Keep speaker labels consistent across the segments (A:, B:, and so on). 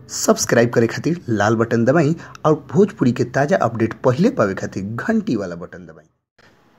A: Subscribe करे खातिर लाल button दबाई और भोजपुरी के ताजा अपडेट पहले पावे खातिर घंटी वाला बटन दबाई।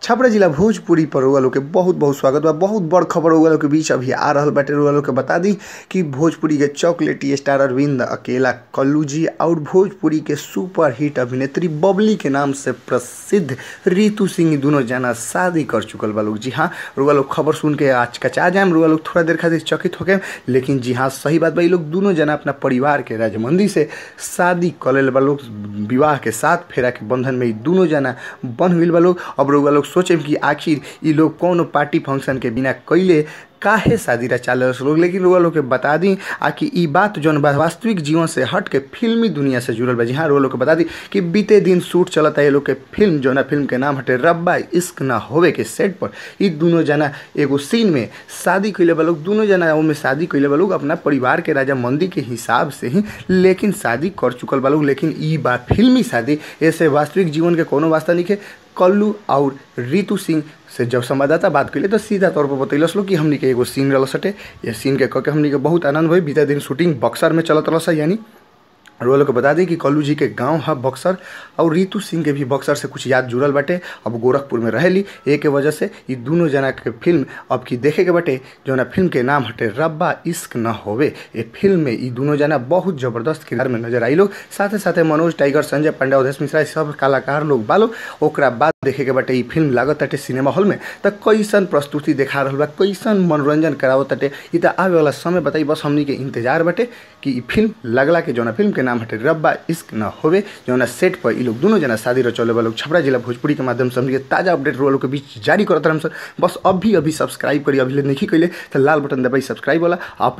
A: छपरा जिला भोजपुरी पर रउआ लोग के बहुत बहुत स्वागत बा। बहुत बड़ खबर रउआ लोग के बीच अभी आ रहल बाटे। रउआ लोग के बता दी कि भोजपुरी के चॉकलेटी स्टार अरविंद अकेला कल्लू जी और भोजपुरी के सुपर हिट अभिनेत्री बबली के नाम से प्रसिद्ध रितु सिंह दोनों जना शादी कर चुकल बा लोग। जी हाँ, रउआ लोग खबर सुन के आचकचा जाए, रउआ लोग थोड़ा देर खातिर चकित होके, लेकिन जी हाँ सही बात बा। लोग दोनों जना अपना परिवार के राजमंदी से शादी कर ले बा लोग। विवाह के साथ फेरा के बंधन में दोनों जना बन हुई बा लोग। अब रउआ लोग सोचे कि आखिर ये लोग कौन पार्टी फंक्शन के बिना कैले काहे शादी रचा लोग, लेकिन रउआ लोग के बता दी कि ई बात जौन वास्तविक जीवन से हट के फिल्मी दुनिया से जुड़ल बा। जी हाँ, रउआ लोग के बता दी कि बीते दिन शूट चलता ये लोग के फिल्म जौन फिल्म के नाम हटे रब्बा इश्क ना होवे के सेट पर ये दोनों जना एगो सीन में शादी कैले बा लोग। दोनों जना में शादी कैले बा लोग अपना परिवार के राजामंदी के हिसाब से ही, लेकिन शादी कर चुकल बा लोग। लेकिन ई बात फिल्मी शादी, ऐसे वास्तविक जीवन के कोनो वास्ता नहीं है। कल्लू और रितु सिंह से जब संवाददाता बात कैले तो सीधा तौर पर बतैलस लोग कि हमनी के एगो सीन रह सटे। ये सीन के कह के हमनी के बहुत आनंद भई। बीते दिन शूटिंग बक्सर में चलत रहा, यानी रउआ लोग के बता दी कि कल्लू जी के गांव है बक्सर और रितु सिंह के भी बक्सर से कुछ याद जुड़ल बाटे। अब गोरखपुर में रहेली, एक वजह से ये दोनों जना के फिल्म अब की देखे के बाटे जौन फिल्म के नाम हटे रब्बा इश्क न होवे। ये फिल्म में ये दोनों जना बहुत जबरदस्त किरदार में नजर आई लोग। साथे साथे मनोज टाइगर, संजय पांडे, अवधेश मिश्रा सब कलाकार लोग बालो। ओकरा बाद देखे के बाटे ये फिल्म लागत ताटे सिनेमा हॉल में तो कैसन प्रस्तुति देखा रहा बा, कैसन मनोरंजन करावत ताटे। ये तो आवे वाला समय बताई, बस हमनी के इंतजार बाटे कि ये फिल्म लगला के जौन फिल्म के नाम हटे रब्बा इश्क न होवे जौन सेट पर ये लोग दोनों जना शादी रचौले वाले लोग। छपरा जिला भोजपुरी के माध्यम से हमनी के ताजा अपडेट रउआ लोग के बीच जारी करत रहम सर। बस अभी सब्सक्राइब करी, अभी नहीं कैले तो लाल बटन दबाई सब्सक्राइब वाला। अपना